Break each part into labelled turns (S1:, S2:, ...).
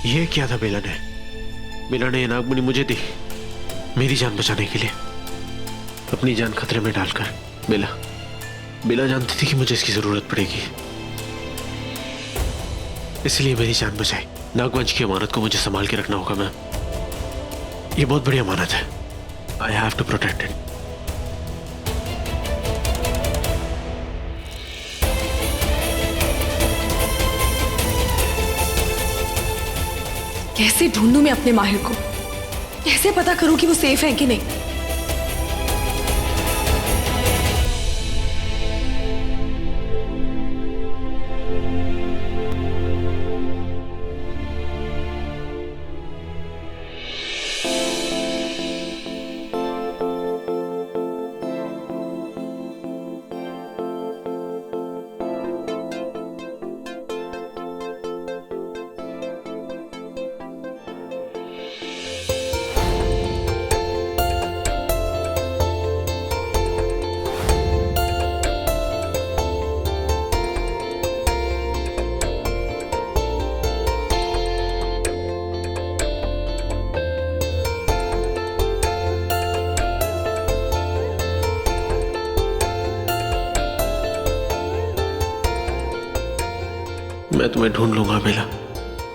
S1: ये क्या था बेला ने? बेला ने ये नागमणि मुझे दी मेरी जान बचाने के लिए, अपनी जान खतरे में डालकर। बेला जानती थी कि मुझे इसकी जरूरत पड़ेगी, इसलिए मेरी जान बचाई। नागवंश की अमानत को मुझे संभाल के रखना होगा मैम। ये बहुत बड़ी अमानत है। I have to protect it.
S2: कैसे ढूंढूं मैं अपने माहिर को? कैसे पता करूं कि वो सेफ है कि नहीं?
S1: मैं तुम्हें ढूंढ लूंगा बेला,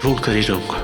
S1: ढूंढ कर ही रहूंगा।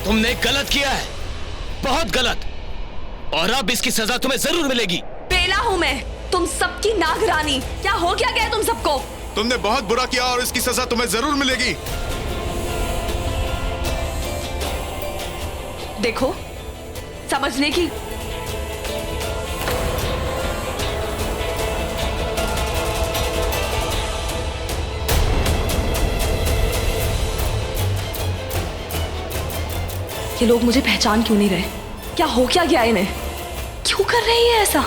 S3: तुमने गलत किया है, बहुत गलत, और अब इसकी सजा तुम्हें जरूर मिलेगी।
S2: बेला हूं मैं, तुम सबकी नागरानी। क्या हो क्या गया तुम सबको?
S4: तुमने बहुत बुरा किया और इसकी सजा तुम्हें जरूर मिलेगी।
S2: देखो, समझने की ये लोग मुझे पहचान क्यों नहीं रहे? क्या हो क्या गया इन्हें? क्यों कर रही है ऐसा?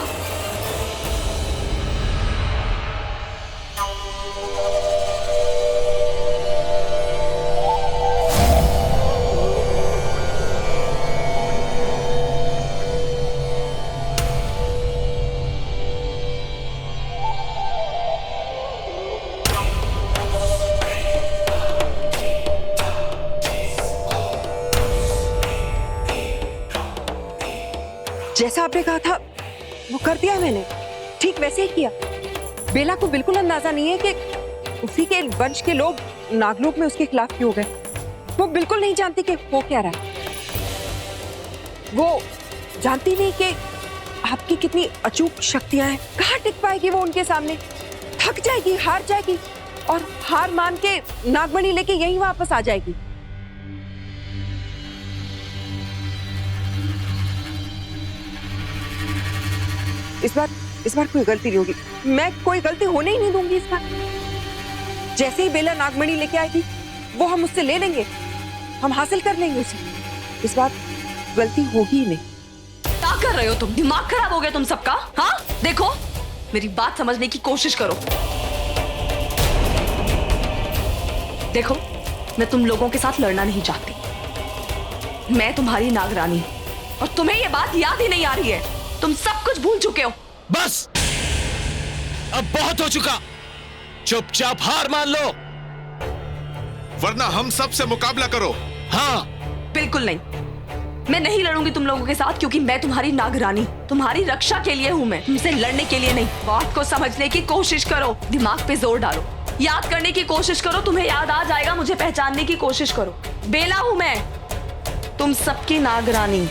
S5: जैसा आपने कहा था वो कर दिया मैंने, ठीक वैसे ही किया। बेला को बिल्कुल अंदाजा नहीं है कि उसी के वंश के लोग नागलोक में उसके खिलाफ क्यों गए। वो बिल्कुल नहीं जानती कि वो क्या रहा है। वो जानती नहीं कि आपकी कितनी अचूक शक्तियां हैं। कहाँ टिक पाएगी वो उनके सामने? थक जाएगी, हार जाएगी और हार मान के नागमणि लेके यहीं वापस आ जाएगी। इस बार कोई गलती नहीं होगी। मैं कोई गलती होने ही नहीं दूंगी इस बार। जैसे ही बेला नागमणि लेके आएगी वो हम उससे ले लेंगे, हम हासिल कर लेंगे उसे। इस बार गलती होगी ही नहीं।
S2: कर रहे हो तुम? दिमाग खराब हो गया तुम सबका? हाँ देखो, मेरी बात समझने की कोशिश करो। देखो, मैं तुम लोगों के साथ लड़ना नहीं चाहती। मैं तुम्हारी नागरानी हूं और तुम्हें ये बात याद ही नहीं आ रही है। तुम सब कुछ भूल चुके हो।
S3: बस, अब बहुत हो चुका। चुपचाप हार मान लो,
S4: वरना हम सब से मुकाबला करो।
S3: हाँ।
S2: बिल्कुल नहीं, मैं नहीं लड़ूंगी तुम लोगों के साथ, क्योंकि मैं तुम्हारी नागरानी, तुम्हारी रक्षा के लिए हूं। मैं तुमसे लड़ने के लिए नहीं। बात को समझने की कोशिश करो, दिमाग पे जोर डालो, याद करने की कोशिश करो। तुम्हें याद आ जाएगा। मुझे पहचानने की कोशिश करो। बेला हूं मैं, तुम सबकी नागरानी,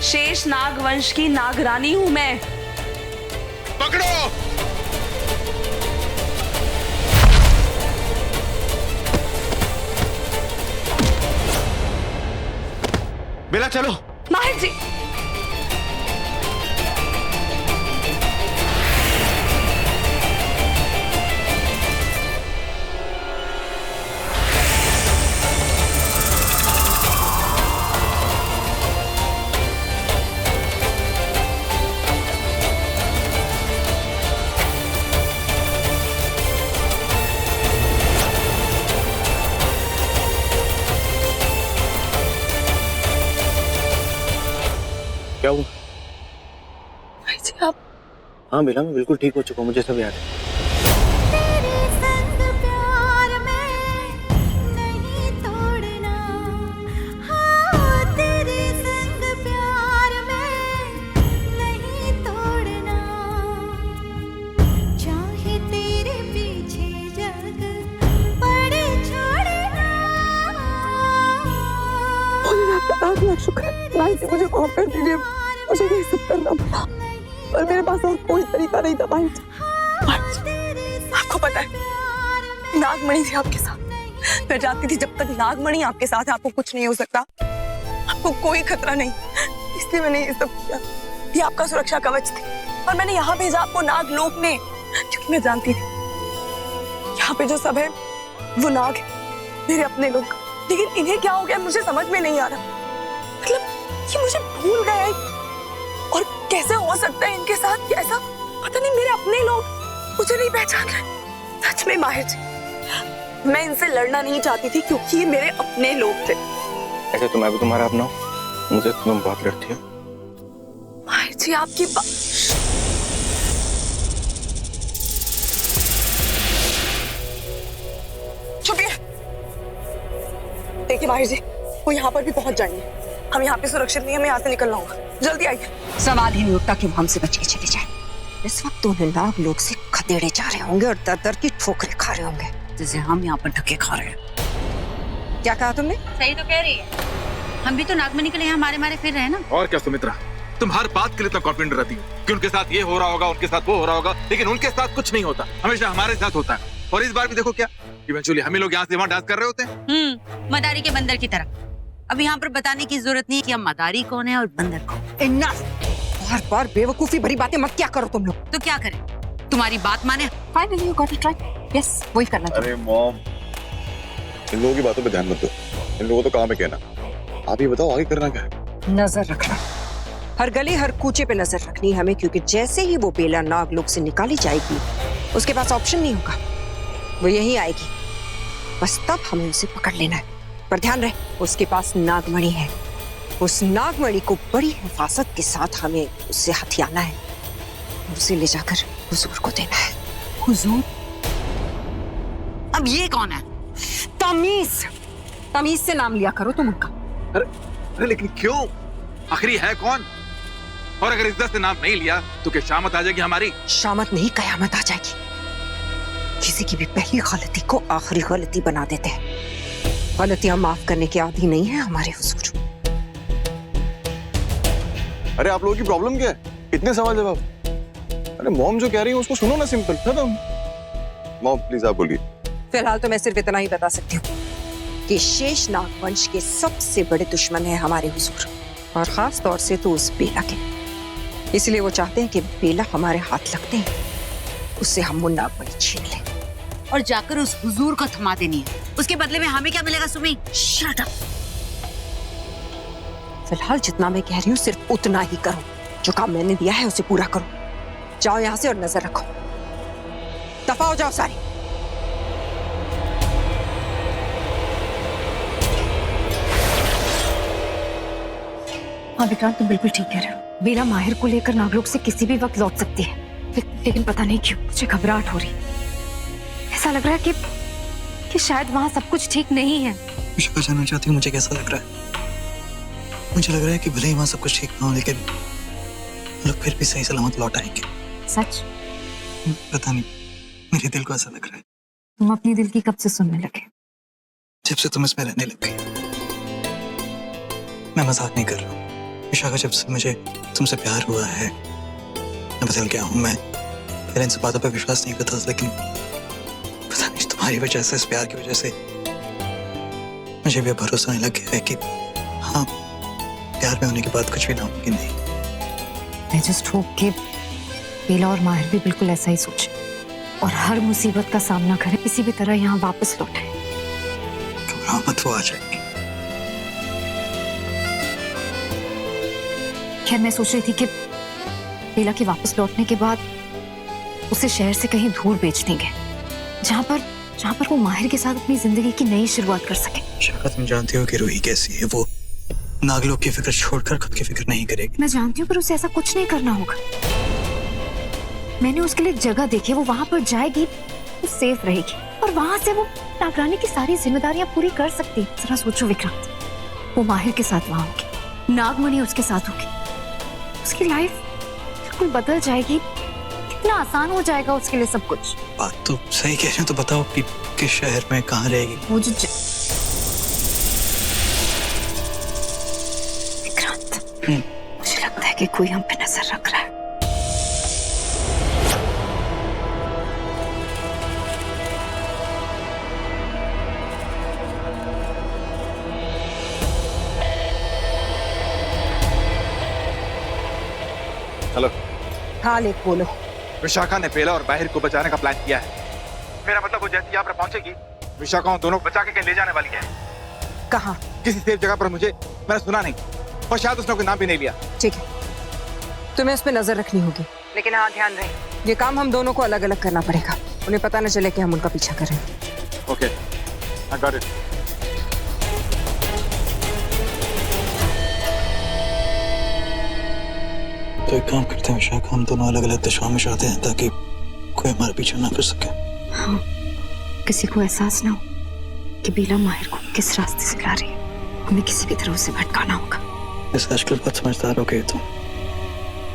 S2: शेष नाग वंश की नागरानी हूं मैं।
S4: पकड़ो।
S1: बेला चलो।
S2: माहिर जी,
S6: क्या हुआ?
S2: माहिर जी आप
S6: हाँ बेला, मैं बिल्कुल ठीक हो चुका हूँ, मुझे सब याद है।
S7: तेरे संग प्यार में नहीं तोड़ना, हाँ तेरे संग प्यार में नहीं तोड़ना, चाहे तेरे पीछे जग पड़े छोड़ना।
S5: लाख शुक्र है, मुझे माफ कर दीजिए। मुझे ये सब करना पड़ा और मेरे पास और कोई तरीका नहीं था। आपको पता है, नागमणि थी आपके साथ। मैं जानती थी जब तक नागमणि आपके साथ है आपको कुछ नहीं हो सकता, आपको कोई खतरा नहीं। इसलिए मैंने ये सब किया। ये आपका सुरक्षा कवच थी और मैंने यहाँ भेजा आपको नागलोक में, क्योंकि मैं जानती थी यहाँ पे जो सब है वो नाग है, मेरे अपने लोग। लेकिन इन्हें क्या हो गया मुझे समझ में नहीं आ रहा। मतलब ये मुझे भूल गए और कैसे हो सकता है इनके साथ ऐसा? पता नहीं, मेरे अपने लोग मुझे नहीं पहचान रहे। सच में माहिर जी, मैं इनसे लड़ना नहीं चाहती थी क्योंकि ये मेरे अपने लोग थे।
S6: ऐसे तो मैं भी तुम्हारा अपना हूँ, मुझे तुम बहुत लड़ती हो।
S2: माहिर जी आपकी बात,
S5: छुपिए। देखिए माहिर जी, वो यहाँ पर भी पहुंच जाएंगे। हम यहाँ पे सुरक्षित नहीं, हमें यहाँ से निकलना होगा। जल्दी आइए।
S8: सवाल ही नहीं उठता कि वो हमसे बच के चले जाए। इस वक्त तो उन्हें नाग लोग से खदेड़े जा रहे होंगे और दर दर की ठोकरें खा रहे होंगे, जैसे हम यहाँ पर धक्के खा रहे हैं। क्या कहा तुमने?
S9: सही तो कह रही है। हम भी तो नागमणि के लिए यहाँ मारे मारे फिर रहे हैं ना।
S4: और क्या सुमित्रा, तुम हर बात के लिए इतना कॉन्फिडेंट रहती हो कि उनके साथ ये हो रहा होगा, उनके साथ वो हो रहा होगा, लेकिन उनके साथ कुछ नहीं होता, हमेशा हमारे साथ होता है। और इस बार भी देखो क्या, इवेंचुअली हम ही लोग यहाँ से वहाँ डांस कर रहे होते हैं।
S9: मदारी के बंदर की तरह। अब यहाँ पर बताने की जरूरत नहीं कि हम मदारी कौन है और बंदर कौन।
S8: इनफ! बार बार बेवकूफी भरी बातें मत क्या करो तुम लोग।
S9: तो क्या करें, तुम्हारी बात माने?
S8: Finally you got it right. Yes, वही करना चाहिए।
S10: अरे मॉम, इन लोगों की बातों पे ध्यान मत दो, इन लोगों तो काम है कहना। आप ये बताओ आगे करना क्या है?
S8: नजर रखना, हर गली हर कूचे पे नजर रखनी है हमें, क्योंकि जैसे ही वो बेला नागलोक से निकाली जाएगी उसके पास ऑप्शन नहीं होगा, वो यही आएगी। बस तब हमें उसे पकड़ लेना है। पर ध्यान रहे, उसके पास नागमणि है। उस नागमणि को बड़ी हिफाजत के साथ हमें उससे हथियाना है, उसे ले जाकर हुजूर को देना है।
S9: हुजूर? अब ये कौन है?
S8: तमीज, तमीज से नाम लिया करो तुम उनका।
S4: अरे लेकिन क्यों? आखिरी है कौन? और अगर इज्जत से नाम नहीं लिया तो क्या शामत आ जाएगी हमारी?
S8: शामत नहीं, कयामत आ जाएगी। किसी की भी पहली गलती को आखिरी गलती बना देते हैं। गलतियां माफ करने के आदी नहीं है हमारे हुजूर।
S10: अरे आप लोगों की प्रॉब्लम क्या है? इतने सवाल जवाब। अरे मॉम जो कह रही है उसको सुनो ना, सिंपल खत्म। मॉम प्लीज आप बोलिए।
S8: फिलहाल तो मैं सिर्फ इतना ही बता सकती हूँ कि शेष नाग वंश के सबसे बड़े दुश्मन है हमारे हुजूर, और खास तौर से तो उस बेला के। इसलिए वो चाहते हैं कि बेला हमारे हाथ लगते हैं उससे हम वो नागमणि छीन लें
S9: और जाकर उस हुजूर को थमा देनी है। उसके बदले में हमें क्या मिलेगा सुमी? Shut up.
S8: फिलहाल जितना मैं कह रही हूँ सिर्फ उतना ही करो जो काम मैंने दिया है उसे पूरा करो। जाओ यहाँ से और नजर रखो। दफा हो जाओ सारी।
S2: हाँ विक्रांत, तुम बिल्कुल ठीक कह रहे हो। बेला माहिर को लेकर नागलोक से किसी भी वक्त लौट सकती है, लेकिन पता नहीं क्यों मुझे घबराहट हो रही। ऐसा लग रहा है कि शायद वहाँ सब कुछ ठीक नहीं है।
S11: विशाखा जानना चाहती हूँ मुझे कैसा लग रहा है। मुझे लग रहा है कि भले ही वहाँ सब कुछ ठीक ना हो, लेकिन लोग फिर भी सही सलामत लौट आएंगे।
S2: सच?
S11: पता नहीं, मेरे दिल को ऐसा लग रहा है।
S2: तुम अपनी दिल की कब से सुनने लगे?
S11: जब से तुम इसमें रहने लग गई। मैं मजाक नहीं कर रहा हूँ विशाखा, जब से मुझे तुमसे प्यार हुआ है मैं बदल गया हूँ। मैं पहले इन सब बातों पर विश्वास नहीं करता था, लेकिन पता नहीं तुम्हारी वजह से, इस प्यार की वजह से मुझे भी भरोसा नहीं लग गया है कि हाँ, प्यार में होने के बाद कुछ भी नामुमकिन नहीं।
S2: मैं जस्ट होप कि बेला और माहिर भी बिल्कुल ऐसा ही सोचे और हर मुसीबत का सामना करें, किसी भी तरह यहाँ वापस लौटे।
S11: घबराओ मत, वो आ जाएंगे।
S2: खैर, मैं सोच रही थी कि बेला के वापस लौटने के बाद उसे शहर से कहीं दूर भेज देंगे, जहाँ पर वो माहिर के साथ अपनी जिंदगी की नई शुरुआत कर सके।
S11: शायद तुम जानती हो कि रूही कैसी है। वो नागलोक की फिक्र छोड़कर खुद की फिक्र नहीं करेगी।
S2: मैं जानती हूँ, पर उसे ऐसा कुछ नहीं करना होगा। मैंने उसके लिए एक जगह देखी, वो वहां पर जाएगी, वो सेफ रहेगी और वहां से वो नागरानी की सारी जिम्मेदारियां पूरी कर सकती है। जरा सोचो विक्रांत, वो माहिर के साथ वहां होगी, नागमणि उसके साथ होगी, उसकी लाइफ बिल्कुल बदल जाएगी। कितना आसान हो जाएगा उसके लिए सब कुछ।
S11: बात तो सही कह रही हो, तो बताओ कि किस शहर में कहाँ रहेगी?
S2: वो जो विक्रांत, मुझे लगता है कि कोई हम पे नजर रख रहा है।
S4: हेलो।
S8: हाँ ले बोलो।
S4: विशाखा ने बेला और बाहिर को बचाने का प्लान किया है। मेरा मतलब वो जैसे यहाँ पर पहुंचेगी, विशाखा उन दोनों को बचा के कहीं ले जाने वाली है।
S8: कहाँ?
S4: किसी सेफ जगह पर, मैंने सुना नहीं, और शायद उसने कोई नाम भी नहीं लिया।
S8: ठीक है, तुम्हें उस पर नजर रखनी होगी, लेकिन हाँ ध्यान रहे, ये काम हम दोनों को अलग अलग करना पड़ेगा। उन्हें पता न चले कि हम उनका पीछा कर रहे हैं।
S4: Okay, I got it.
S11: तो एक काम करते हैं विशाखा, हम दोनों अलग अलग दिशाओं में चलते हैं ताकि कोई हमारा पीछा ना कर सके।
S2: हाँ, किसी को एहसास ना हो कि बेला माहिर को किस रास्ते से ला रही है। हमें किसी भी तरह उसे भटकाना होगा।
S11: इस आजकल बहुत समझदार हो गए तुम,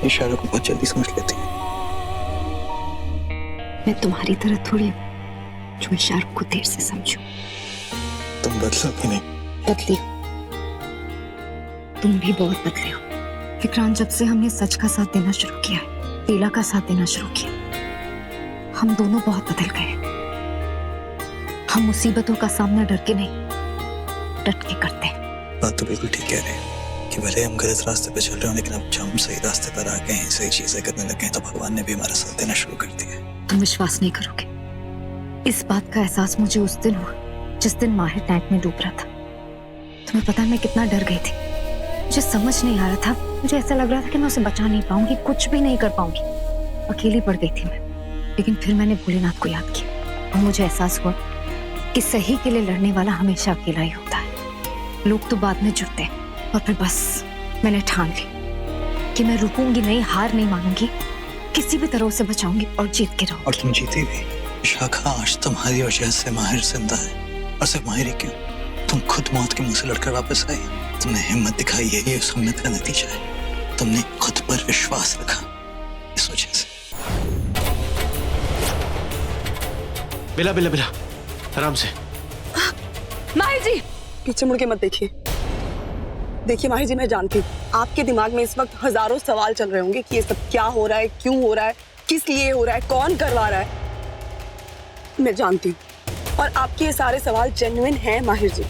S11: इशारों को बहुत जल्दी समझ लेती है।
S2: मैं तुम्हारी तरह थोड़ी जो इशारों को देर से समझूं।
S11: तुम बदलो कि नहीं?
S2: बदली, तुम भी बहुत बदले हो विक्रांत। जब से हमने सच का साथ देना शुरू किया, बेला का साथ देना शुरू किया, हम दोनों बहुत बदल गए। हम मुसीबतों का सामना डर के नहीं, डट के करते हैं।
S11: बात तो बिल्कुल ठीक कह रहे हैं कि भले हम गलत रास्ते पे चल रहे हो, लेकिन अब जब हम सही रास्ते पर आ गए हैं, सही चीजें करने लगे हैं, तो भगवान ने भी हमारा साथ देना शुरू कर दिया है।
S2: तुम विश्वास नहीं करोगे, इस बात का एहसास मुझे उस दिन हुआ जिस दिन माहिर टैंक में डूब रहा था। तुम्हें पता है मैं कितना डर गई थी। मुझे समझ नहीं आ रहा था, मुझे ऐसा लग रहा था कि मैं उसे बचा नहीं पाऊंगी, कुछ भी नहीं कर पाऊंगी। अकेली पड़ गई थी मैं, लेकिन फिर मैंने भोलेनाथ को याद किया और मुझे एहसास हुआ कि सही के लिए लड़ने वाला हमेशा अकेला ही होता है। लोग तो बाद में जुड़ते हैं। और फिर बस मैंने ठान ली कि मैं रुकूंगी नहीं, हार नहीं मानूंगी, किसी भी तरह उसे बचाऊंगी और जीत के रहूंगी।
S11: और तुम जीती भी विशाखा। आज तुम्हारी वजह से माहिर जिंदा है, और सिर्फ माहिर ही क्यों, तुम खुद मौत के मुंह से लड़कर वापस आई। तुमने हिम्मत दिखाई, यही उस हिम्मत का नतीजा है। तुमने खुद पर विश्वास रखा, इस वजह से।
S1: बेला बेला बेला, आराम से।
S2: माहिर जी,
S12: पीछे मुड़ के मत देखिए। देखिए माहिर जी, मैं जानती हूँ आपके दिमाग में इस वक्त हजारों सवाल चल रहे होंगे कि ये सब क्या हो रहा है, क्यों हो रहा है, किस लिए हो रहा है, कौन करवा रहा है। मैं जानती हूँ, और आपके ये सारे सवाल जेन्युइन हैं माहिर जी।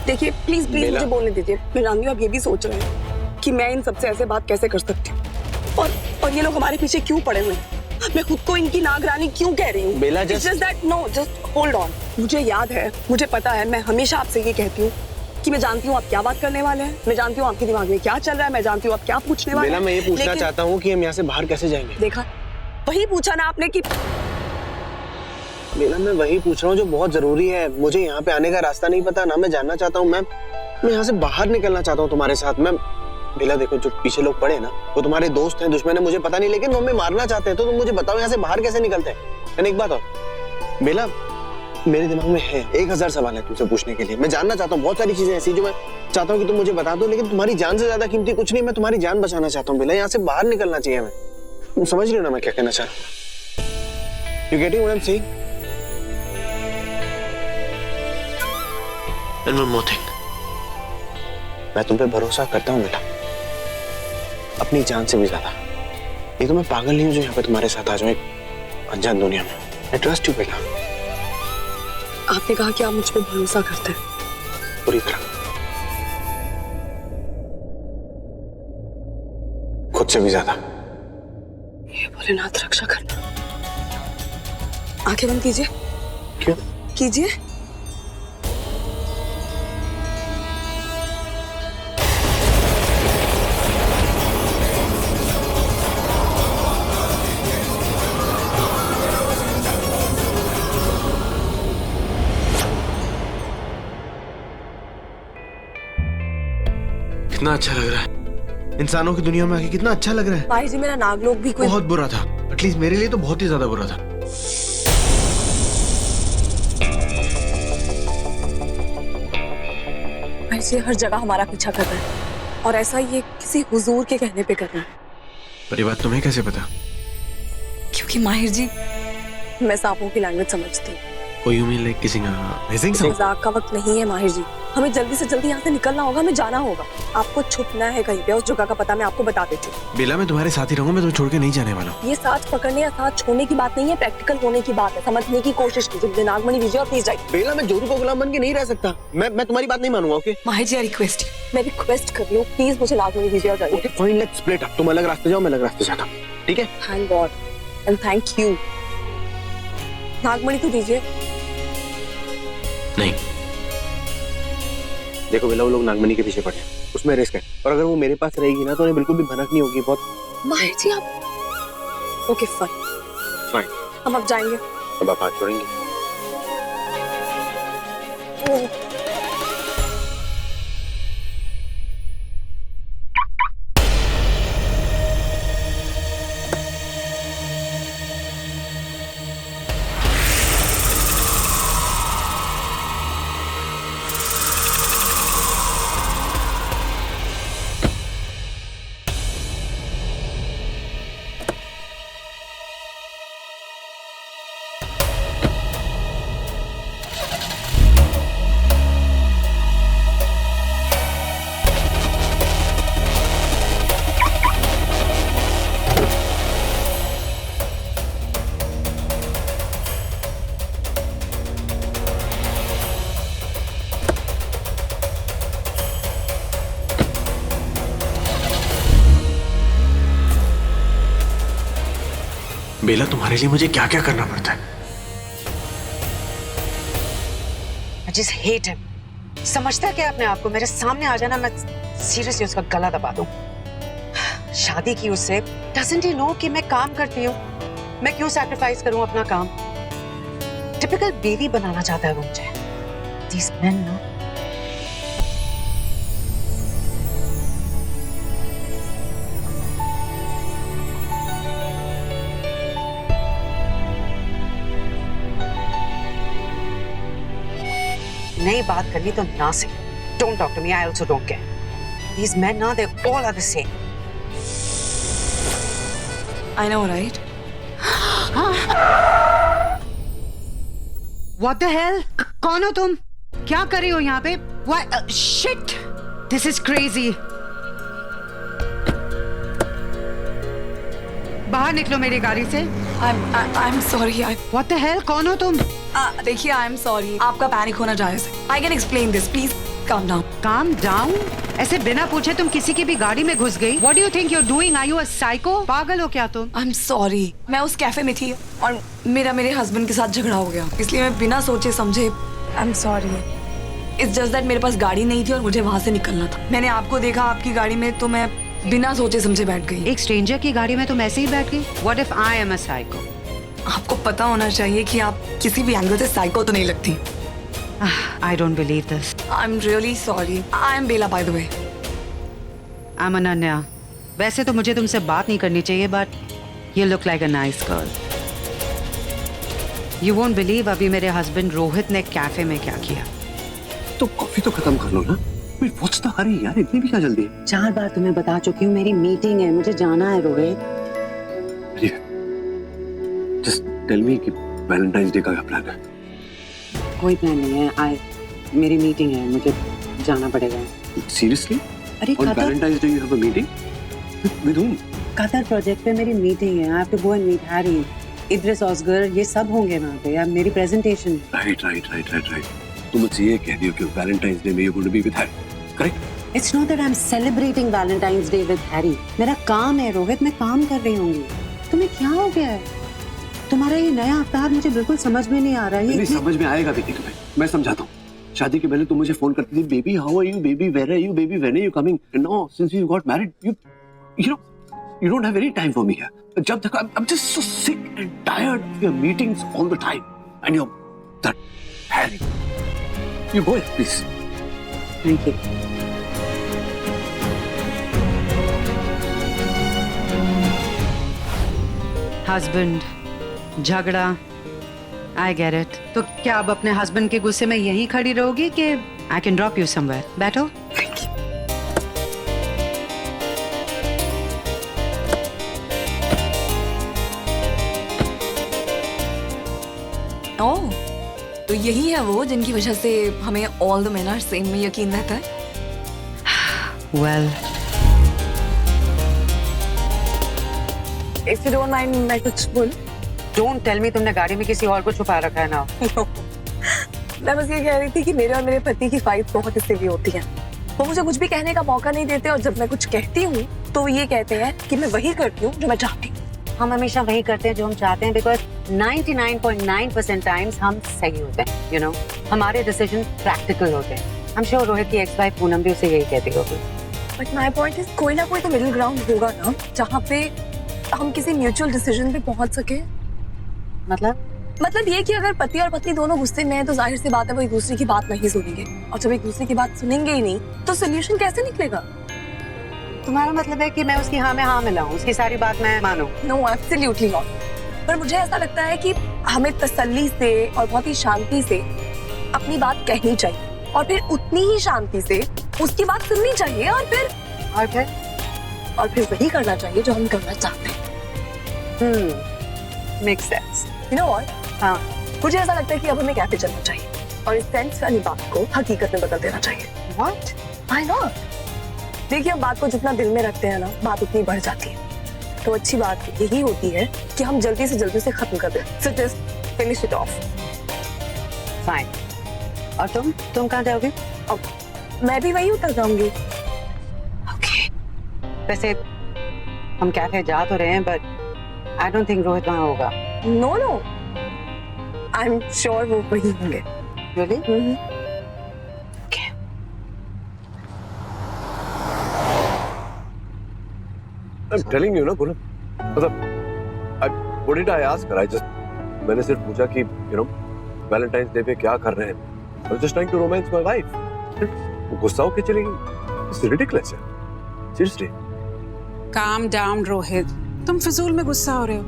S12: देखिए प्लीज प्लीज मुझे बोलने दीजिए। मैं जानती हूँ आप ये भी सोच रहे हैं कि मैं इन सबसे ऐसे बात कैसे कर सकती हूँ, और ये लोग हमारे पीछे क्यों पड़े हुए हैं। मैं खुद को इनकी नागरानी क्यों कह रही हूँ। Just hold on. मुझे याद है, मुझे पता है, मैं हमेशा आपसे ये कहती हूँ कि मैं जानती हूँ आप क्या बात करने वाले हैं, मैं जानती हूँ आपके दिमाग में क्या चल रहा है, मैं जानती हूँ आप क्या पूछने वाले हैं।
S13: बेला, मैं ये पूछना
S12: लेकिन-
S13: चाहता हूँ कि हम यहाँ से बाहर कैसे जाएंगे?
S12: देखा, वही पूछा ना आपने कि
S13: बेला, मैं वही पूछ रहा हूँ जो बहुत जरूरी है। मुझे यहाँ पे आने का रास्ता नहीं पता ना, मैं जानना चाहता हूँ। मैं यहाँ से बाहर निकलना चाहता हूँ तुम्हारे साथ। मैं बेला देखो, जो पीछे लोग पड़े ना वो तुम्हारे दोस्त हैं, दुश्मन है, मुझे पता नहीं, लेकिन वो हमें मारना चाहते हैं। तो तुम मुझे बताओ यहाँ से बाहर कैसे निकलते हैं। एक बात और बेला, मेरे दिमाग में है 1000 सवाल है तुमसे पूछने के लिए। मैं जानना चाहता हूँ बहुत सारी चीजें ऐसी जो मैं चाहता हूँ कि तुम मुझे बता दो, लेकिन तुम्हारी जान से ज्यादा कीमती कुछ नहीं। मैं तुम्हारी जान बचाना चाहता हूँ बेला, यहाँ से बाहर निकलना चाहिए हमें। तुम समझ रहे हो ना मैं क्या कहना चाह रहा हूँ? You getting what I'm saying?
S1: And one more thing.
S13: मैं तुम पे भरोसा करता हूँ बेटा, अपनी जान से भी ज्यादा। ये तो मैं पागल नहीं हूँ जो यहाँ पे तुम्हारे साथ आ जाऊँ एक अनजान दुनिया में। I trust you बेटा,
S12: आपने कहा कि आप मुझ पर भरोसा करते हैं।
S13: पूरी तरह, खुद से भी ज्यादा।
S12: ये भोलेनाथ रक्षा करना। आंखें बंद कीजिए।
S13: क्यों?
S12: कीजिए।
S1: कितना अच्छा लग रहा है। इंसानों की दुनिया में आके कितना अच्छा लग रहा है।
S12: भाई जी, मेरा नागलोक भी कोई
S1: बहुत बुरा था, एटलीस्ट मेरे लिए तो बहुत ही ज्यादा बुरा था।
S12: भाई जी हर जगह हमारा पीछा कर रहा है, और ऐसा ये किसी हुजूर के कहने पे कर रहा है।
S1: पर ये बात तुम्हें कैसे पता?
S12: क्योंकि माहिर जी, मैं सांपों की लैंग्वेज समझती हूँ।
S1: Oh, you mean like kissing a hissing sound?
S12: मजाक का वक्त नहीं है माहिर जी, हमें जल्दी से जल्दी यहाँ से निकलना होगा, हमें जाना होगा। आपको छुपना है कहीं पे, उस जगह का पता मैं आपको बता देती हूँ।
S1: बेला, मैं तुम्हारे साथ ही रहूंगा, मैं तुम्हें छोड़ के नहीं जाने वाला हूँ।
S12: ये साथ पकड़ने या साथ छोड़ने की बात नहीं है, प्रैक्टिकल होने की बात है। समझने की कोशिश कीजिए। नागमणि विजय और प्लीज जाइए।
S13: बेला, मैं जोरू का गुलाम बन के नहीं रह सकता। मैं तुम्हारी बात नहीं मानूंगा। ओके
S12: माहिर जी, रिक्वेस्ट, मैं रिक्वेस्ट कर रही हूँ, प्लीज मुझे नागमणि विजय और जाइए।
S13: Okay fine, let's split up. तुम अलग रास्ते जाओ, मैं अलग रास्ते जाता हूँ, ठीक है?
S12: Thank God and thank you. नागमणि तो दीजिए।
S1: नहीं,
S13: देखो बेला, वो लोग नागमणि के पीछे पड़े हैं, उसमें रिस्क है, और अगर वो मेरे पास रहेगी ना तो उन्हें बिल्कुल भी भनक नहीं होगी। बहुत
S12: माहिर जी आप ओके फाइन, हम अब जाएंगे।
S13: अब आप हाथ छोड़ेंगे?
S1: बेला, तुम्हारे लिए मुझे क्या क्या करना पड़ता है?
S9: I just hate him. समझता है क्या अपने आप को? मेरे सामने आ जाना, मैं सीरियसली उसका गला दबा दूं। शादी की उससे, doesn't he know कि मैं काम करती हूँ? मैं क्यों सैक्रिफाइस करूं अपना काम? टिपिकल बेबी बनाना चाहता है वो मुझे। These men ना। नई बात करनी तो ना से। Don't talk to me. I also don't care. These men now, they all are the same.
S12: I know, right?
S9: What the hell? कौन हो तुम? क्या कर रही हो यहाँ पे? Why? Shit! This is crazy. बाहर निकलो मेरी गाड़ी से।
S12: I'm sorry.
S9: What the hell? कौन हो तुम?
S12: देखिए, I'm sorry. आपका पैनिक होना जायज है। I can explain this. Please calm down.
S9: Calm down? ऐसे बिना पूछे तुम किसी की भी गाड़ी में घुस गई? What do you think you're doing? Are you a psycho? पागल हो क्या तुम?
S12: I'm sorry. मैं उस कैफे में थी और मेरे हस्बैंड के साथ झगड़ा हो गया, इसलिए मैं बिना सोचे समझे I'm sorry.
S2: It's just that मेरे पास गाड़ी नहीं थी और मुझे वहां से निकलना था। मैंने आपको देखा आपकी गाड़ी में तो मैं बिना सोचे समझे बैठ गई।
S9: एक स्ट्रेंजर की गाड़ी में तुम ऐसे ही बैठ गई? What if I am a psycho?
S2: आपको पता होना चाहिए कि आप किसी भी एंगल से साइको तो नहीं लगती।
S9: I don't believe this.
S2: I am really sorry. I am Bela by the way.
S9: I am Ananya. वैसे तो मुझे तुमसे बात नहीं करनी चाहिए but you look like a nice girl. You won't believe अभी मेरे हस्बैंड रोहित ने कैफे में क्या किया।
S13: तो कॉफी तो खत्म कर लो ना। व्हाट्स द हरी यार, इतनी भी क्या जल्दी है?
S9: 4 बार तुम्हें बता चुकी हूँ मेरी मीटिंग है, मुझे जाना है रोहित।
S13: जस्ट टेल मी कि वैलेंटाइंस डे का क्या प्लान है?
S9: कोई प्लान नहीं है। मेरी मीटिंग है, मुझे जाना पड़ेगा।
S13: सीरियसली?
S9: अरे
S13: on Valentine's Day you have a meeting? With whom?
S9: Qatar project पे मेरी मीटिंग है। I have to go and meet Harry, Idris Oscar, ये सब होंगे वहाँ पे। यार मेरी प्रेजेंटेशन।
S13: राइट। तुम मुझे ये कह रही हो कि वैलेंटाइंस डे में you going to be with Harry, correct?
S9: It's not that I am celebrating Valentine's Day with Harry. मेरा काम है रोहित, मैं काम कर रही होंगी। तुम्हें क्या हो गया है? तुम्हारा ये नया अवतार मुझे बिल्कुल समझ में नहीं आ रहा है।
S13: नहीं समझ में आएगा भी नहीं तुम्हें, मैं समझाता हूँ। शादी के पहले तुम मुझे फोन करती थी, baby how are you, baby where are you, baby when are you coming? And now since you got married you know you don't have any time for me here. जब तक I'm just so sick and tired of your meetings all the time and your that Harry. You go ahead, please.
S9: Thank you. Husband झगड़ा, I get it. तो क्या अब अपने husband के गुस्से में यहीं खड़ी रहोगी कि I can drop you somewhere? बैठो।
S2: ओह, तो यही है वो जिनकी वजह से हमें all the men are same में यकीन रहता है।
S9: Well,
S12: If you don't mind, मैं कुछ बोल?
S9: don't tell me तुमने गाड़ी में किसी और को छुपा रखा है ना?
S12: मैं बस ये कह रही थी कि मेरे और मेरे पति की फाइट बहुत इसीलिए होती है। वो मुझे कुछ भी कहने का मौका नहीं देते और जब मैं कुछ कहती हूँ तो वो ये कहते हैं कि मैं वही करती हूँ जो मैं चाहती हूँ।
S9: हम हमेशा वही करते हैं जो हम चाहते हैं बिकॉज 99.9% टाइम्स हम सही होते हैं। यू नो, हमारे डिसीजन प्रैक्टिकल होते हैं। आई एम श्योर रोहित की एक्स वाइफ पूनम भी उसे यही कहती होगी।
S12: बट माय पॉइंट इज कोई ना कोई तो मिडिल ग्राउंड होगा ना जहाँ पे हम किसी म्यूचुअल डिसीजन पे पहुंच सके। मतलब ये कि अगर पति और पत्नी दोनों गुस्से में हैं तो जाहिर सी बात है वो एक दूसरे की बात नहीं सुनेंगे और जब एक दूसरे की बात सुनेंगे ही नहीं तो सोल्यूशन कैसे निकलेगा?
S9: तुम्हारा मतलब है कि मैं उसकी हाँ में हाँ मिलाऊं, उसकी सारी बात मैं मानूं?
S12: No, absolutely not. पर मुझे ऐसा लगता है कि हमें तसल्ली से और बहुत ही शांति से अपनी बात कहनी चाहिए और फिर उतनी ही शांति से उसकी बात सुननी चाहिए और फिर वही करना चाहिए जो हम करना चाहते हैं।
S9: Make sense.
S12: You know what? हाँ, मुझे ऐसा लगता है कि अब हमें कैफे चलना चाहिए और इस सेंस वाली बात को हकीकत में बदल देना चाहिए।
S9: व्हाट?
S12: Why not? देखिए, हम बात को जितना दिल में रखते हैं ना, बात उतनी बढ़ जाती है। तो अच्छी बात यही होती है कि हम जल्दी से जल्दी खत्म कर दें। So just finish it off.
S9: Fine. और तुम कहाँ जाओगी?
S12: मैं भी वही उतर जाऊंगी।
S9: ओके। वैसे हम कैफे जा तो रहे हैं but I don't think Rohit वहाँ होगा।
S12: नो, आई एम श्योर वो वही होंगे।
S9: Really?
S10: I'm telling you ना पूनम, मतलब what did I ask her? मैंने सिर्फ पूछा कि you know वैलेंटाइंस डे पे क्या कर रहे हैं। I was just trying to romance my wife. वो गुस्सा होके चली गई। It's ridiculous है। Seriously.
S14: Calm down, Rohit. तुम फिजूल में गुस्सा हो रहे हो।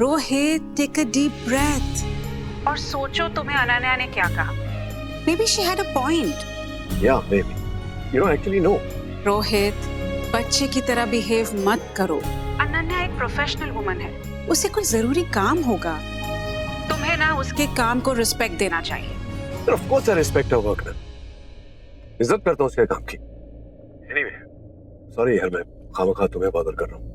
S14: Rohit, take a deep breath.
S9: और सोचो तुम्हें अनन्या ने क्या कहा।
S14: Maybe she had a point.
S10: Yeah, maybe. You know, actually no.
S14: Rohit, बच्चे की तरह बिहेव मत करो।
S9: अनन्या एक प्रोफेशनल वुमन है,
S14: उसे कोई जरूरी काम होगा।
S9: तुम्हें ना उसके काम को रिस्पेक्ट देना चाहिए।
S10: Of course I respect her work ना। इज्जत करता हूँ उसके काम की। Anyway, sorry यार, मैं खामखा तुम्हें बॉदर कर रहा हूँ।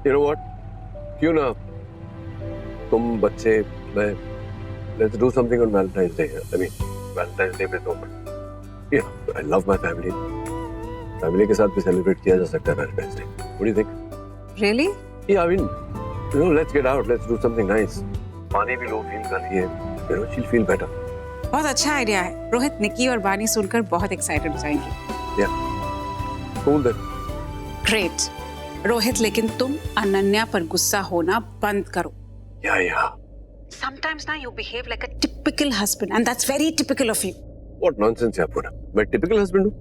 S10: You know what? क्यों ना तुम बच्चे मैं let's do something on Valentine's Day. I mean, Valentine's Day पे तो yeah, I love my family. Family के साथ भी celebrate किया जा सकता है Valentine's Day. What do you think?
S14: Really?
S10: Yeah, I mean, You know, let's get out. Let's do something nice. पानी भी लो फील कर रही है. You know, she'll feel better.
S14: बहुत अच्छा आइडिया है। रोहित, निकी और बानी सुनकर बहुत एक्साइटेड हो जाएंगी।
S10: Yeah. Cool then.
S14: Great. Rohit, लेकिन तुम अनन्या पर गुस्सा होना बंद करो।
S10: Yeah.
S14: Sometimes now you behave like a typical husband, and that's very typical of you.
S10: What nonsense, yeah, Puna. मैं typical husband हूँ?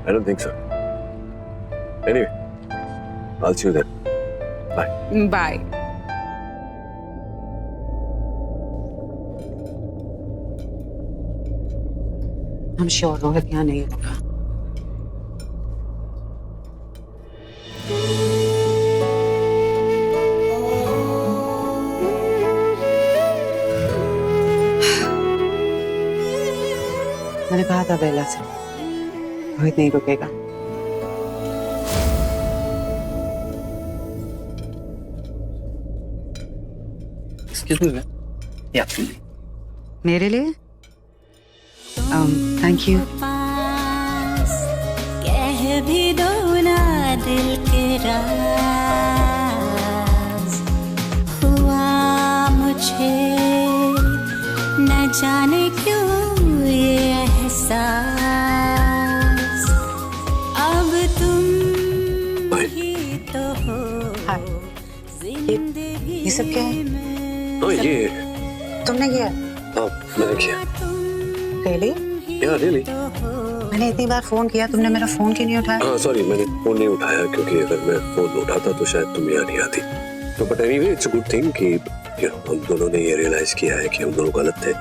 S10: I don't think so. Anyway, I'll see you then. Bye.
S14: Bye.
S9: I'm sure Rohit यहाँ नहीं होगा। मैंने कहा था बेला से, रोहित नहीं रुकेगा।
S13: Excuse me, yeah.
S9: मेरे लिए? Thank you.
S7: कह भी दो ना दिल के राज, हुआ मुझे न जाने क्यों ये एहसास, अब तुम ही तो हो जिंदगी।
S9: ये सब क्या है?
S10: Oh, ये
S9: तुमने किया?
S10: हाँ, मैंने किया।
S9: Really?
S10: Yeah, really.
S9: मैंने इतनी बार फोन किया, तुमने मेरा फोन क्यों नहीं उठाया?
S10: हाँ, सॉरी, मैंने फोन नहीं उठाया क्योंकि अगर मैं फोन उठाता तो शायद तुम यहाँ नहीं आती। तो but anyway, it's a good thing कि हम दोनों ने ये रियलाइज किया है कि हम दोनों गलत थे।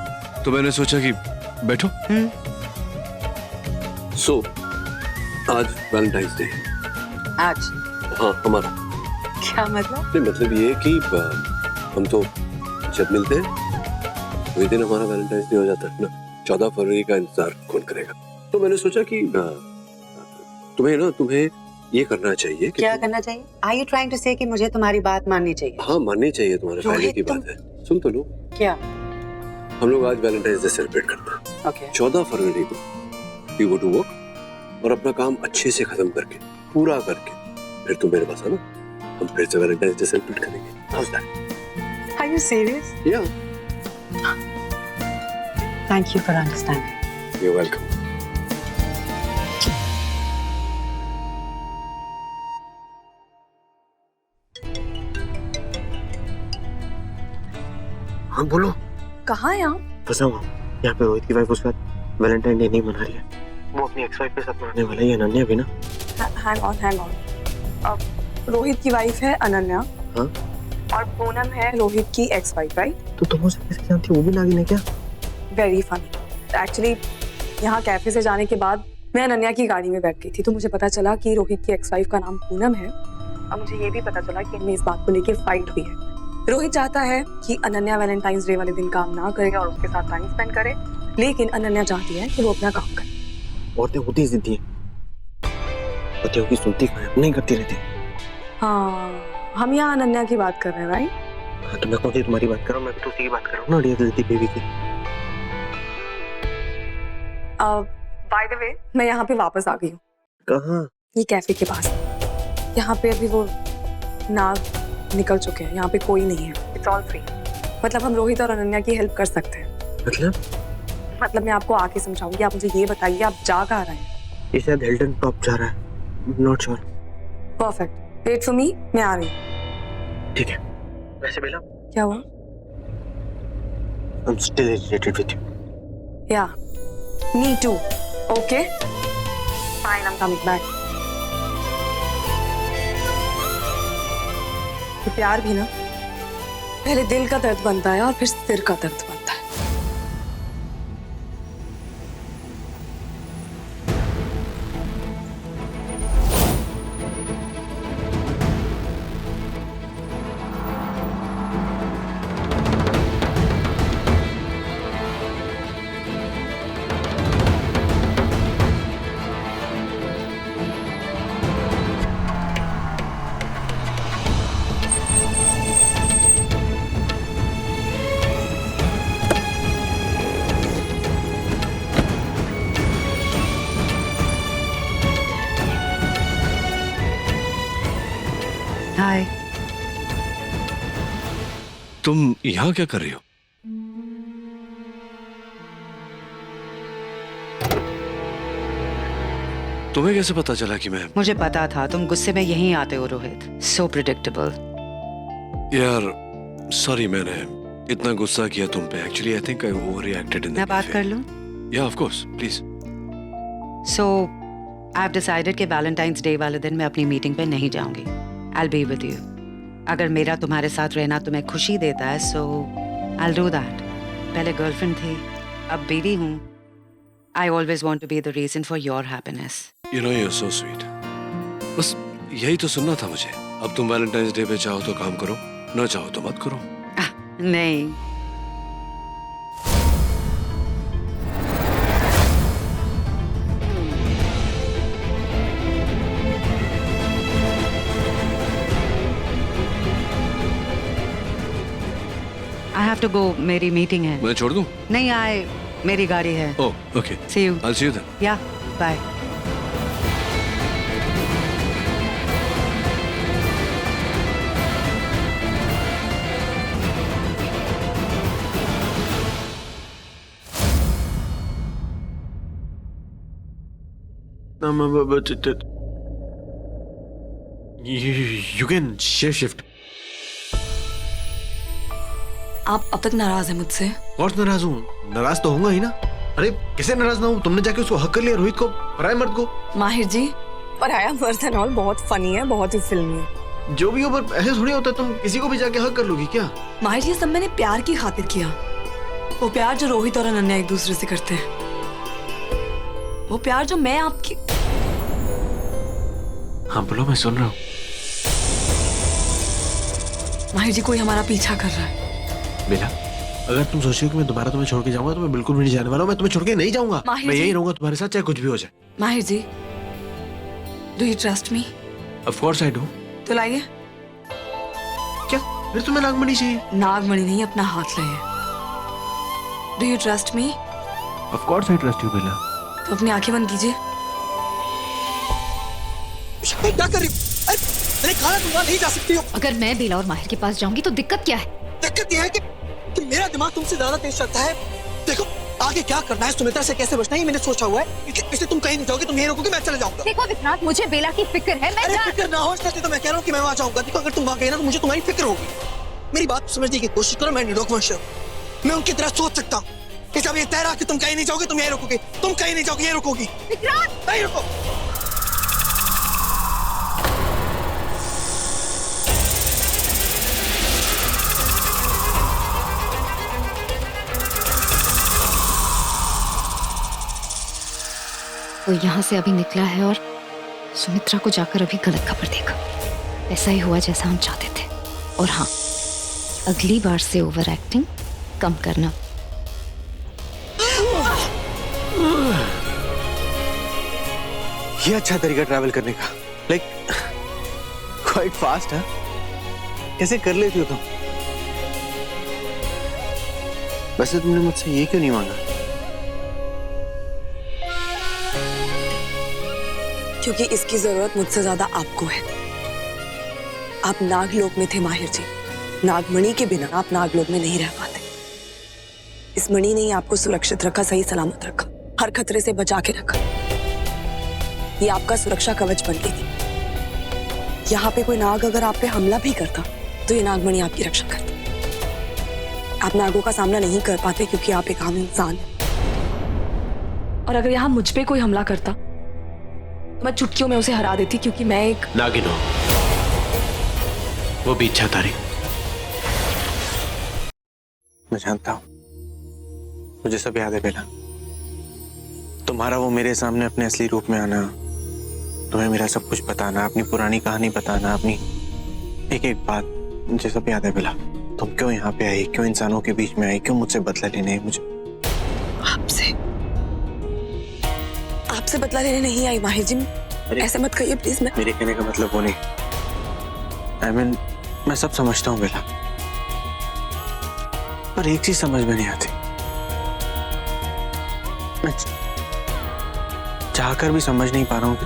S3: तो मैंने सोचा कि बैठो।
S10: So, आज वैलेंटाइंस डे है।
S9: आज?
S10: हाँ, हमारा।
S9: क्या मतलब?
S10: नहीं, मतलब ये कि हम तो जब मिलते हैं वही दिन हमारा वैलेंटाइंस डे हो जाता है ना। 14 फरवरी का इंतजार कौन करेगा? तो मैंने सोचा कि तुम्हें ये करना चाहिए कि
S9: क्या करना चाहिए? Are you trying to say कि मुझे तुम्हारी बात माननी चाहिए?
S10: हाँ, माननी चाहिए, तुम्हारे फायदे की बात है। सुन तो लो।
S9: क्या?
S10: हम लोग आज वैलेंटाइंस डे सेलिब्रेट करते हैं।
S9: Okay.
S10: 14 फरवरी को वी गो टू वर्क और अपना काम अच्छे से खत्म करके, पूरा करके, फिर तुम मेरे पास आना, हम फिर से वैलेंटाइंस डे सेलिब्रेट करेंगे। How's that?
S9: Are you serious?
S10: Yeah.
S9: Thank you for understanding.
S10: You're welcome.
S13: हाँ बोलो।
S12: कहाँ है आप?
S13: फंसा हुआ हूँ। यहाँ पे रोहित की वाइफ उसका वैलेंटाइन डे नहीं मना रही है। वो अपनी एक्स वाइफ के साथ मनाने वाला है, अनन्या भी ना।
S12: Hang on. अब रोहित की वाइफ है अनन्या।
S13: हाँ।
S12: और पूनम है रोहित की एक्स वाइफ, राइट?
S13: तो तुम उसे कैसे जानती हो? वो भी नागिन है क्या?
S12: Very funny. एक्चुअली यहाँ कैफे से जाने के बाद मैं अनन्या की गाड़ी में बैठ गई थी, तो मुझे पता चला कि रोहित की एक्स वाइफ का नाम पूनम है। और मुझे ये भी पता चला कि इनमें इस बात को लेके फाइट हुई है। रोहित चाहता है कि अनन्या वैलेंटाइंस डे वाले दिन काम ना करे और उसके साथ टाइम स्पेंड करे, लेकिन अनन्या चाहती है कि वो अपना काम करे।
S13: औरतें होती जिद्दी हैं, पतियों की सुनती नहीं करती रहती।
S12: हाँ, हम यहाँ अनन्या की बात कर रहे हैं, राइट?
S13: हाँ, तो मैं कौन सी तुम्हारी बात कर रहा हूँ? मैं भी तो उसी की बात कर रहा हूँ ना, डियर दिल्ली बेबी की।
S12: बाय द वे, मैं यहाँ पे वापस आ गई हूँ।
S13: कहाँ?
S12: ये कैफे के पास। यहाँ पे अभी वो नाग निकल चुके हैं, यहाँ पे कोई नहीं है। It's all free. मतलब हम रोहित और अनन्या की हेल्प कर सकते हैं। मतलब मैं आपको आके समझाऊंगी। आप मुझे ये बताइए, आप जा कहाँ रहे हैं?
S13: ये शायद हिल्टन टॉप जा रहा है, not sure.
S12: Perfect, wait for me, मैं आ रही हूँ।
S13: ठीक है। वैसे बेला,
S12: क्या हुआ?
S13: I'm still irritated with you.
S12: Yeah, me too. Okay, fine, I'm coming back. तो प्यार भी ना पहले दिल का दर्द बनता है और फिर सिर का दर्द बनता है।
S10: तुम यहाँ क्या कर रही हो? तुम्हें कैसे पता चला कि मैं?
S9: मुझे पता था तुम गुस्से में यहीं आते हो रोहित। So predictable.
S10: यार सॉरी, मैंने इतना गुस्सा किया तुम पे। Actually I think I overreacted in the
S9: मैं बात कर लूं?
S10: या of course, please.
S9: So I have decided कि वैलेंटाइंस डे वाले दिन मैं अपनी मीटिंग पे नहीं जाऊंगी। I will be with you. अगर मेरा तुम्हारे साथ रहना तुम्हें खुशी देता है so I will do that. पहले गर्लफ्रेंड थी, अब बीवी हूँ। I always want to be the reason for your happiness.
S10: You know you're so sweet. बस यही तो सुनना था मुझे। अब तुम वैलेंटाइंस डे पे चाहो तो काम करो, ना चाहो तो मत करो।
S9: नहीं। I have to go. मेरी मीटिंग है।
S10: मैं छोड़ दूं?
S9: नहीं आए, मेरी गाड़ी है।
S10: Oh okay.
S9: See you.
S10: I'll see you then.
S9: Yeah, bye.
S1: You can share shift.
S2: आप अब तक नाराज हैं मुझसे?
S1: और नाराज हूँ? नाराज तो होऊंगा ही ना। अरे कैसे नाराज ना हूँ? तुमने जाके उसको हक कर लिया, रोहित को, पराये मर्द को।
S2: माहिर जी,
S12: पराया मर्द एंड ऑल बहुत फनी है, बहुत ही फिल्मी है।
S1: जो भी हो, पर ऐसे थोड़ी होता है तुम किसी को भी जाके हक कर लोगी क्या?
S2: माहिर जी, सब मैंने प्यार की खातिर किया। वो प्यार जो रोहित और अनन्या एक दूसरे से करते हैं, वो प्यार जो मैं आपकी।
S1: हाँ बोलो, मैं सुन रहा हूँ।
S2: माहिर जी, कोई हमारा पीछा कर रहा है।
S1: बेला, अगर तुम सोच रही हो कि मैं दोबारा तुम्हें छोड़ के जाऊंगा तो मैं बिल्कुल भी नहीं जाने वाला हूँ। मैं तुम्हें छोड़ के नहीं जाऊंगा। मैं यही रहूंगा तुम्हारे साथ, चाहे कुछ भी हो जाए।
S2: Mahir ji, do you trust me?
S1: Of course I do.
S2: तो लाइए।
S1: क्या फिर तुम्हें नागमणि चाहिए?
S2: नागमणि नहीं, अपना हाथ लाइए। Do you trust me?
S1: Of course I trust you Bela.
S2: तो अपनी आंखें बंद कीजिए।
S13: क्या कर रही हो? अरे मेरे खाना तुम नहीं जा सकती हो।
S15: अगर मैं बेला और माहिर के पास जाऊंगी तो दिक्कत क्या है?
S13: दिक्कत यह है कि मेरा दिमाग तुमसे ज्यादा तेज चलता है। देखो आगे क्या करना है, सुमित्रा से कैसे बचना है, मैंने सोचा हुआ है। इसलिए तुम कहीं नहीं जाओगे, तुम यहीं रुकोगे, मैं चले जाऊंगा।
S15: देखो विक्रांत, मुझे बेला की फिक्र है। मैं
S13: फिक्र ना हो इसलिए तो मैं कह रहा हूँ कि मैं वहाँ जाऊंगा। देखो अगर तुम वहाँ गए ना तो मुझे तुम्हारी फिक्र होगी। मेरी बात समझने की कोशिश करो। मैं निरोगवंश हूँ, मैं उनकी तरह सोच सकता हूँ कि जब ये तय रहा कि तुम कहीं नहीं जाओगे, तुम यहीं रुकोगे, तुम कहीं नहीं जाओगे, यहीं रुकोगी।
S15: विक्रांत,
S13: नहीं रुको।
S15: वो यहाँ से अभी निकला है और सुमित्रा को जाकर अभी गलत खबर देगा। ऐसा ही हुआ जैसा हम चाहते थे। और हाँ, अगली बार से ओवर एक्टिंग कम करना।
S13: ये अच्छा तरीका ट्रैवल करने का, लाइक क्वाइट फास्ट है। कैसे कर लेती हो तुम? वैसे तुमने मुझसे ये क्यों नहीं मांगा?
S12: क्योंकि इसकी जरूरत मुझसे ज्यादा आपको है। आप नागलोक में थे माहिर जी। नागमणि के बिना आप नागलोक में नहीं रह पाते। इस मणि ने ही आपको सुरक्षित रखा, सही सलामत रखा, हर खतरे से बचा के रखा। ये आपका सुरक्षा कवच बन गई थी। यहाँ पे कोई नाग अगर आप पे हमला भी करता तो ये नागमणि आपकी रक्षा करती। आप नागों का सामना नहीं कर पाते क्योंकि आप एक आम इंसान हैं।
S2: और अगर यहाँ मुझ पे कोई हमला करता मैं चुटकियों में उसे हरा देती, क्योंकि मैं एक
S1: नागिन हूं, वो भी इच्छाधारी।
S13: मैं जानता हूं, मुझे सब याद है बेला। तुम्हारा वो मेरे सामने अपने असली रूप में आना, तुम्हें मेरा सब कुछ बताना, अपनी पुरानी कहानी बताना, अपनी एक एक बात, मुझे सब याद है बेला। तुम क्यों यहाँ पे आई, क्यों इंसानों के बीच में आई, क्यों मुझसे बदला लेने? मुझे
S12: आपसे बदला लेने नहीं आई माहिर जी। ऐसे मत कहिए प्लीज।
S13: मेरे कहने का मतलब वो नहीं। I mean, मैं सब समझता हूँ बेला, पर एक चीज समझ में नहीं आती। मैं चाहकर भी समझ नहीं पा रहा हूँ कि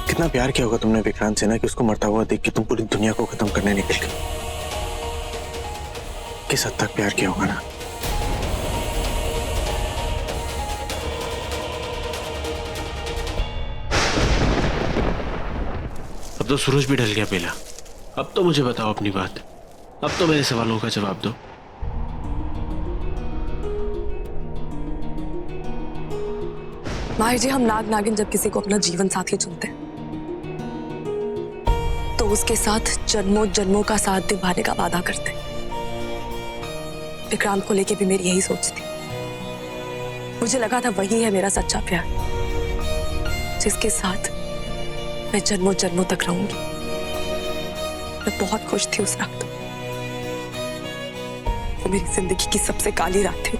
S13: कितना प्यार किया होगा तुमने विक्रांत से ना, कि उसको मरता हुआ देख के तुम पूरी दुनिया को खत्म करने निकल गए। किस हद तक प्यार किया होगा ना।
S1: अब तो सूरज भी ढल गया बेला। अब तो मुझे बताओ अपनी बात। अब तो मेरे सवालों का जवाब दो।
S12: माहिर जी, हम नाग नागिन जब किसी को अपना जीवन साथी चुनते हैं तो उसके साथ जन्मों जन्मों का साथ निभाने का वादा करते हैं। विक्रांत को लेके भी मेरी यही सोच थी। मुझे लगा था वही है मेरा सच्चा प्यार, जिसके साथ मैं जन्मों जन्मों तक रहूंगी। मैं बहुत खुश थी उस रात। वो मेरी जिंदगी की सबसे काली रात थी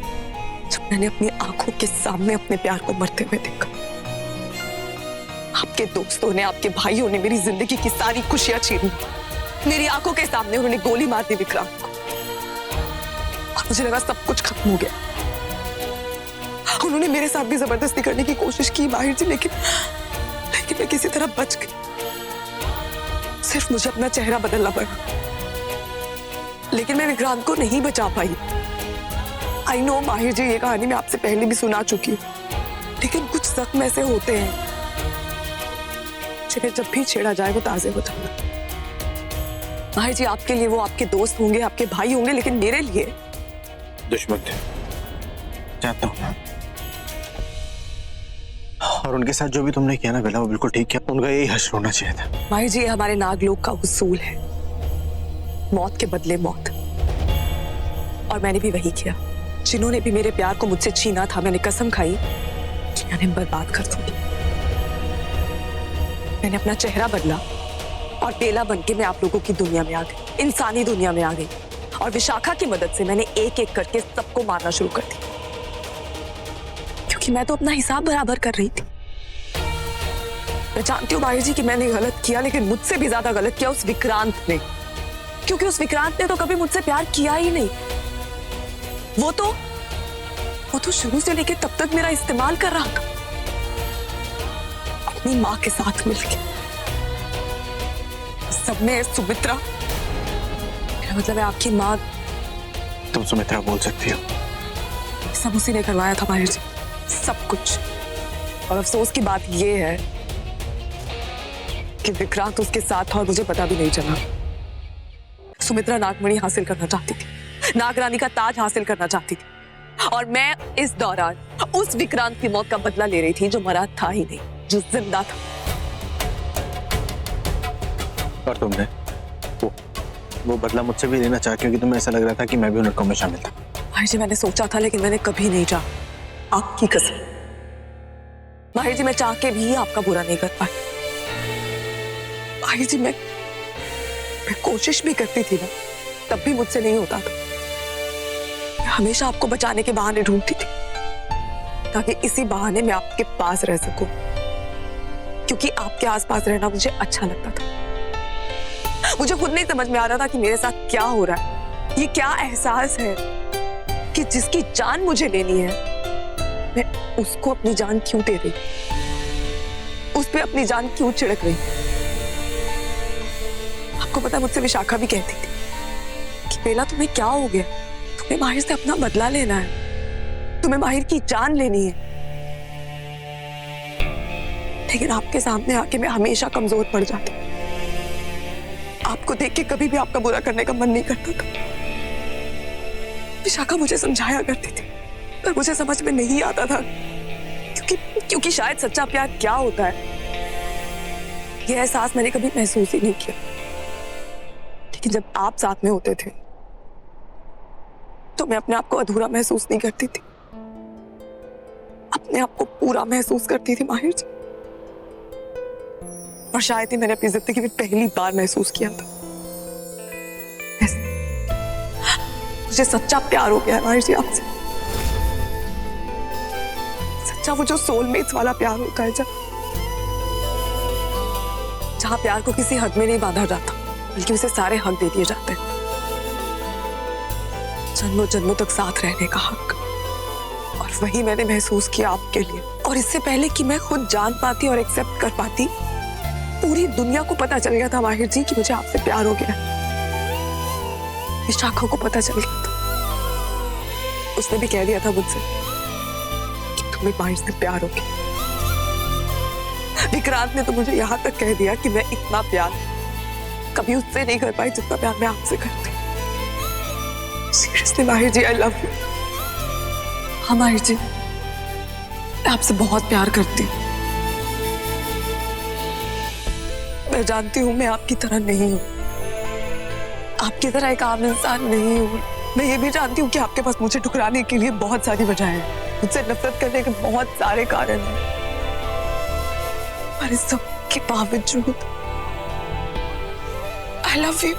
S12: जब मैंने अपनी आंखों के सामने अपने प्यार को मरते हुए देखा। आपके दोस्तों ने, आपके भाइयों ने मेरी जिंदगी की सारी खुशियां छीन ली। मेरी आंखों के सामने उन्होंने गोली मार दी विक्रांत को, और मुझे लगा सब कुछ खत्म हो गया। उन्होंने मेरे साथ भी जबरदस्ती करने की कोशिश की माहिर जी, लेकिन मैं किसी तरह बच गई। सिर्फ मुझे अपना चेहरा बदलना पड़ा, लेकिन मैं विक्रांत को नहीं बचा पाई। आई नो माहिर जी, ये कहानी मैं आपसे पहले भी सुना चुकी हूँ, लेकिन कुछ जख्म ऐसे होते हैं जिन्हें जब भी छेड़ा जाए वो ताजे हो जाते हैं। माहिर जी, आपके लिए वो आपके दोस्त होंगे, आपके भाई होंगे, लेकिन मेरे लिए
S13: दुश्मन थे, जानता हूँ। और उनके साथ जो भी तुमने किया ना बेला, वो बिल्कुल ठीक किया। उनका यही हश्र होना चाहिए था।
S12: माहिर जी, ये हमारे नागलोक का उसूल है, मौत के बदले मौत, और मैंने भी वही किया। जिन्होंने भी मेरे प्यार को मुझसे छीना था, मैंने कसम खाई कि मैं उन्हें बर्बाद कर दूंगी। मैंने अपना चेहरा बदला और बेला बनके मैं आप लोगों की दुनिया में आ गई, इंसानी दुनिया में आ गई, और विशाखा की मदद से मैंने एक एक करके सबको मारना शुरू कर दिया, क्योंकि मैं तो अपना हिसाब बराबर कर रही थी। मैं जानती हूँ माहिर जी कि मैंने गलत किया, लेकिन मुझसे भी ज्यादा गलत किया उस विक्रांत ने, क्योंकि उस विक्रांत ने तो कभी मुझसे प्यार किया ही नहीं। वो तो शुरू से लेके तब तक मेरा इस्तेमाल कर रहा था, अपनी माँ के साथ मिलके। सब में सुमित्रा, मेरा मतलब है आपकी माँ।
S13: तुम सुमित्रा बोल सकती हो।
S12: सब उसी ने करवाया था माहिर जी, सब कुछ। और अफसोस की बात ये है कि विक्रांत उसके साथ था और मुझे पता भी नहीं चला। सुमित्रा नागमणि हासिल करना चाहती थी, नागरानी का ताज हासिल करना चाहती थी, और मैं इस दौरान उस विक्रांत की मौत का बदला ले रही थी जो मरा था ही नहीं, जो जिंदा था।
S13: और तुमने वो बदला मुझसे भी लेना चाहा, क्योंकि तुम्हें ऐसा लग रहा था कि मैं भी उन लड़कों में शामिल था।
S12: माहिर जी, मैंने सोचा था, लेकिन मैंने कभी नहीं चाहा, आपकी कसम। माहिर जी, मैं चाह के भी आपका बुरा नहीं कर पाई। माहिर जी, मैं कोशिश भी करती थी ना, तब भी मुझसे नहीं होता था। मैं हमेशा आपको बचाने के बहाने ढूंढती थी, ताकि इसी बहाने मैं आपके पास रह सकूं, क्योंकि आपके आसपास रहना मुझे अच्छा लगता था। मुझे खुद नहीं समझ में आ रहा था कि मेरे साथ क्या हो रहा है। ये क्या एहसास है कि जिसकी जान मुझे लेनी है, मैं उसको अपनी जान क्यों दे रही, उस पे अपनी जान क्यों छिड़क रही। आपको पता, मुझसे विशाखा भी कहती थी कि बेला, तुम्हें क्या हो गया, तुम्हें माहिर से अपना बदला लेना है, तुम्हें माहिर की जान लेनी है। लेकिन आपके सामने आके मैं हमेशा कमजोर पड़ जाती। आपको देख के कभी भी आपका बुरा करने का मन नहीं करता था। विशाखा मुझे समझाया करती थी, पर मुझे समझ में नहीं आता था, क्योंकि शायद सच्चा प्यार क्या होता है यह एहसास मैंने कभी महसूस ही नहीं किया। लेकिन जब आप साथ में होते थे तो मैं अपने आप को अधूरा महसूस नहीं करती थी, अपने आप को पूरा महसूस करती थी माहिर जी। और शायद ही मैंने अपनी जिंदगी में पहली बार महसूस किया था मुझे सच्चा प्यार हो गया है माहिर जी आपसे। सच्चा वो जो सोलमेट्स वाला प्यार होता है, जहां प्यार को किसी हद में नहीं बांधा जाता, बल्कि उसे सारे हक दे दिए जाते हैं। जन्मों जन्मों तक साथ रहने का हक, और वही मैंने महसूस किया आपके लिए। और इससे पहले कि मैं खुद जान पाती और एक्सेप्ट कर पाती, पूरी दुनिया को पता चल गया था माहिर जी कि मुझे आपसे प्यार हो गया। विशाखा को पता चल गया था। उसने भी कह दिया था मुझसे कि तुम्हें माहिर से प्यार हो गया। विक्रांत ने तो मुझे यहाँ तक कह दिया कि मैं इतना प्यार कभी उससे नहीं कर पाई जितना प्यार मैं आपसे करती हूँ। सीरियसली माहिर जी, आई लव यू। हाँ माहिर जी, मैं आपसे बहुत प्यार करती हूँ। मैं जानती हूँ मैं आपकी तरह नहीं हूँ, आपकी तरह एक आम इंसान नहीं हूँ। मैं ये भी जानती हूँ कि आपके पास मुझे ठुकराने के लिए बहुत सारी वजह है, मुझसे नफरत करने के बहुत सारे कारण हैं, पर इस सब के बावजूद आई लव यू।